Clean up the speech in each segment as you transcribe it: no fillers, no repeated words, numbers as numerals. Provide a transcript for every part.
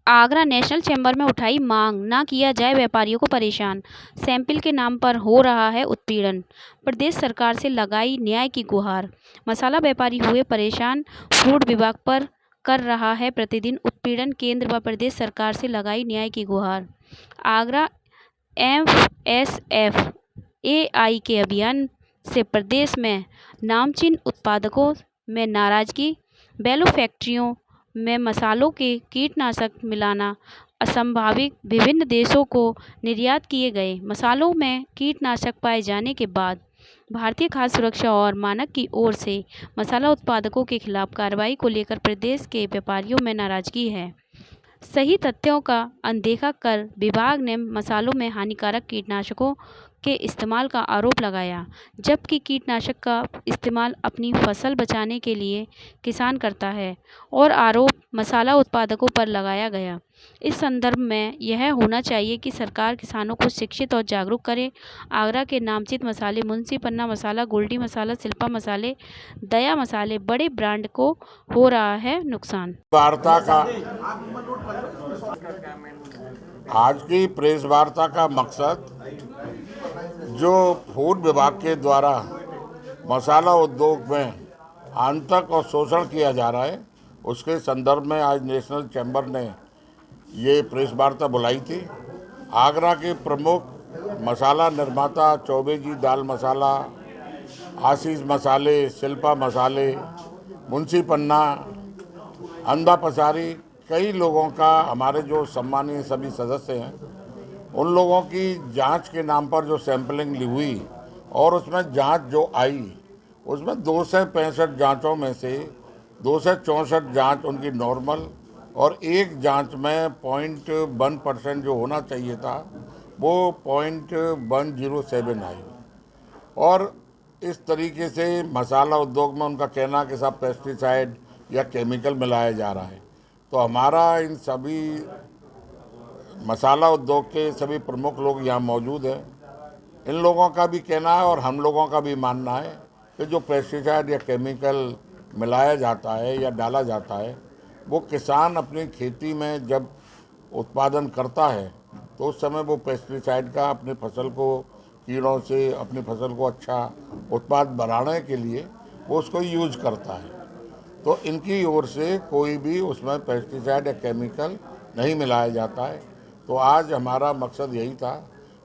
Agra national chamber में उठाई मांग, ना किया जाए व्यापारियों को परेशान। सैंपल के नाम पर हो रहा है उत्पीड़न, प्रदेश सरकार से लगाई न्याय की गुहार। मसाला व्यापारी हुए परेशान, फूड विभाग पर कर रहा है प्रतिदिन उत्पीड़न, केंद्र व प्रदेश सरकार से लगाई न्याय की गुहार। आगरा एफएसएफएआई के अभियान से प्रदेश में नामचीन उत्पादकों में नाराजगी। बैलो फैक्ट्रियों में मसालों के कीटनाशक मिलाना असंभावित, विभिन्न देशों को निर्यात किए गए मसालों में कीटनाशक पाए जाने के बाद भारतीय खाद्य सुरक्षा और मानक की ओर से मसाला उत्पादकों के खिलाफ कार्रवाई को लेकर प्रदेश के व्यापारियों में नाराजगी है। सही तथ्यों का अनदेखा कर विभाग ने मसालों में हानिकारक कीटनाशकों के इस्तेमाल का आरोप लगाया, जबकि कीटनाशक का इस्तेमाल अपनी फसल बचाने के लिए किसान करता है और आरोप मसाला उत्पादकों पर लगाया गया। इस संदर्भ में यह होना चाहिए कि सरकार किसानों को शिक्षित और जागरूक करे। आगरा के नामचीन मसाले मुंशी पन्ना मसाला, गोल्डी मसाला, शिल्पा मसाले, दया मसाले बड़े ब्रांड को हो रहा है नुकसान। वार्ता का आज की प्रेस वार्ता का मकसद जो फूड विभाग के द्वारा मसाला उद्योग में आतंक और शोषण किया जा रहा है, उसके संदर्भ में आज नेशनल चैम्बर ने ये प्रेस वार्ता बुलाई थी। आगरा के प्रमुख मसाला निर्माता चौबे जी दाल मसाला, आशीष मसाले, शिल्पा मसाले, मुंशी पन्ना, अंधा पसारी, कई लोगों का, हमारे जो सम्मानीय सभी सदस्य हैं, उन लोगों की जांच के नाम पर जो सैंपलिंग ली हुई और उसमें जांच जो आई, उसमें 265 जांचों में से 264 जांच उनकी नॉर्मल और एक जांच में 0.1% जो होना चाहिए था वो 0.107 आई। और इस तरीके से मसाला उद्योग में उनका कहना कि सब पेस्टिसाइड या केमिकल मिलाया जा रहा है। तो हमारा इन सभी मसाला उद्योग के सभी प्रमुख लोग यहाँ मौजूद हैं। इन लोगों का भी कहना है और हम लोगों का भी मानना है कि जो पेस्टिसाइड या केमिकल मिलाया जाता है या डाला जाता है, वो किसान अपनी खेती में जब उत्पादन करता है तो उस समय वो पेस्टिसाइड का अपनी फसल को कीड़ों से, अपनी फसल को अच्छा उत्पाद बढ़ाने के लिए वो उसको यूज करता है। तो इनकी ओर से कोई भी उसमें पेस्टिसाइड या केमिकल नहीं मिलाया जाता है। तो आज हमारा मकसद यही था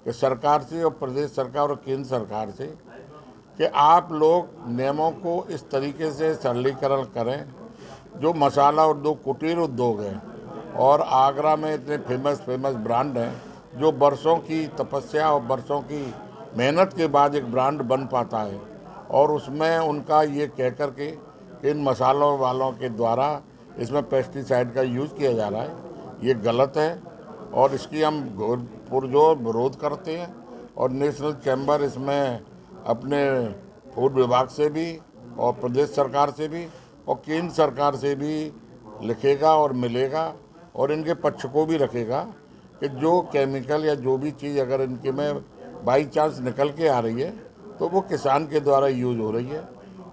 कि सरकार से और प्रदेश सरकार और केंद्र सरकार से कि आप लोग नियमों को इस तरीके से सरलीकरण करें। जो मसाला उद्योग कुटीर उद्योग है और आगरा में इतने फेमस ब्रांड हैं, जो बरसों की तपस्या और बरसों की मेहनत के बाद एक ब्रांड बन पाता है, और उसमें उनका ये कह कर के इन मसालों वालों के द्वारा इसमें पेस्टिसाइड का यूज़ किया जा रहा है, ये गलत है और इसकी हम पुरजोर विरोध करते हैं। और नेशनल चैम्बर इसमें अपने फूड विभाग से भी और प्रदेश सरकार से भी और केंद्र सरकार से भी लिखेगा और मिलेगा और इनके पक्ष को भी रखेगा कि जो केमिकल या जो भी चीज़ अगर इनके में बाई चांस निकल के आ रही है तो वो किसान के द्वारा यूज हो रही है।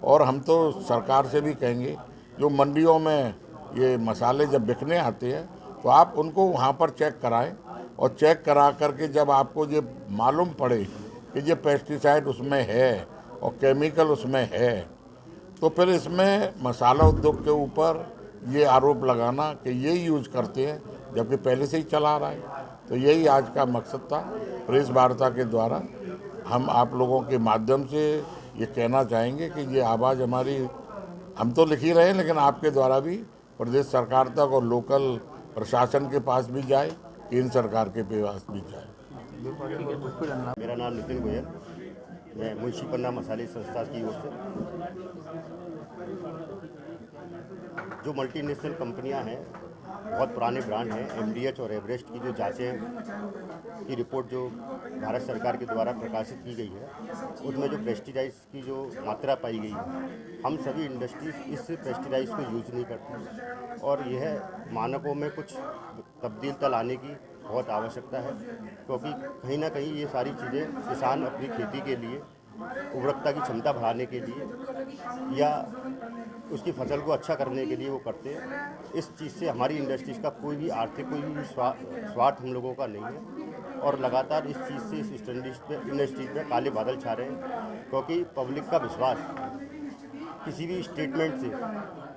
और हम तो सरकार से भी कहेंगे, जो मंडियों में ये मसाले जब बिकने आते हैं तो आप उनको वहाँ पर चेक कराएं और चेक करा करके जब आपको ये मालूम पड़े कि ये पेस्टिसाइड उसमें है और केमिकल उसमें है, तो फिर इसमें मसाला उद्योग के ऊपर ये आरोप लगाना कि ये यूज करते हैं जबकि पहले से ही चला रहा है। तो यही आज का मकसद था। प्रेस वार्ता के द्वारा हम आप लोगों के माध्यम से ये कहना चाहेंगे कि ये आवाज़ हमारी, हम तो लिख ही रहे हैं, लेकिन आपके द्वारा भी प्रदेश सरकार तक और लोकल प्रशासन के पास भी जाए, केंद्र सरकार के पास भी जाए। मेरा नाम नितिन गोयल, मैं मुंशी पन्ना मसाले संस्था की ओर से, जो मल्टीनेशनल कंपनियां हैं, बहुत पुराने ब्रांड हैं, एमडीएच और एवरेस्ट की जो जांचें की रिपोर्ट जो भारत सरकार के द्वारा प्रकाशित की गई है, उसमें जो पेस्टिसाइड्स की जो मात्रा पाई गई है, हम सभी इंडस्ट्रीज इस पेस्टिसाइड्स को यूज नहीं करते और यह मानकों में कुछ तब्दीलता लाने की बहुत आवश्यकता है, क्योंकि कहीं ना कहीं ये सारी चीज़ें किसान अपनी खेती के लिए उर्वरकता की क्षमता बढ़ाने के लिए या उसकी फसल को अच्छा करने के लिए वो करते हैं। इस चीज़ से हमारी इंडस्ट्रीज़ का कोई भी आर्थिक कोई भी स्वार्थ हम लोगों का नहीं है और लगातार इस चीज़ से इस इंडस्ट्रीज पे काले बादल छा रहे हैं, क्योंकि पब्लिक का विश्वास किसी भी स्टेटमेंट से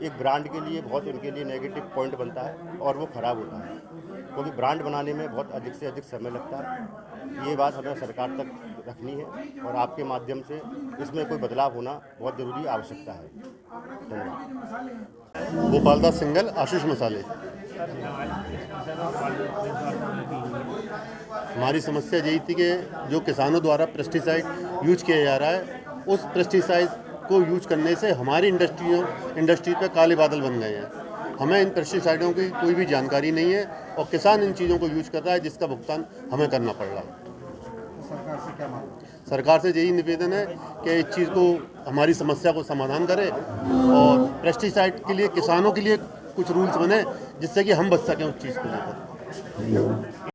एक ब्रांड के लिए बहुत उनके लिए नेगेटिव पॉइंट बनता है और वो ख़राब होता है, क्योंकि ब्रांड बनाने में बहुत अधिक से अधिक समय लगता है। ये बात हमें सरकार तक रखनी है और आपके माध्यम से इसमें कोई बदलाव होना बहुत ज़रूरी आवश्यकता है। धन्यवाद। गोपालदास सिंगल, आशीष मसाले। हमारी समस्या यही थी कि जो किसानों द्वारा पेस्टिसाइड यूज किया जा रहा है, उस पेस्टिसाइड को यूज करने से हमारी इंडस्ट्री पे काले बादल बन गए हैं। हमें इन पेस्टिसाइडों की कोई भी जानकारी नहीं है और किसान इन चीज़ों को यूज कर रहा है, जिसका भुगतान हमें करना पड़ रहा है। सरकार से क्या मांग? सरकार से यही निवेदन है कि इस चीज़ को, हमारी समस्या को समाधान करे और पेस्टिसाइड के लिए किसानों के लिए कुछ रूल्स बने जिससे कि हम बच सकें उस चीज़ को लेकर।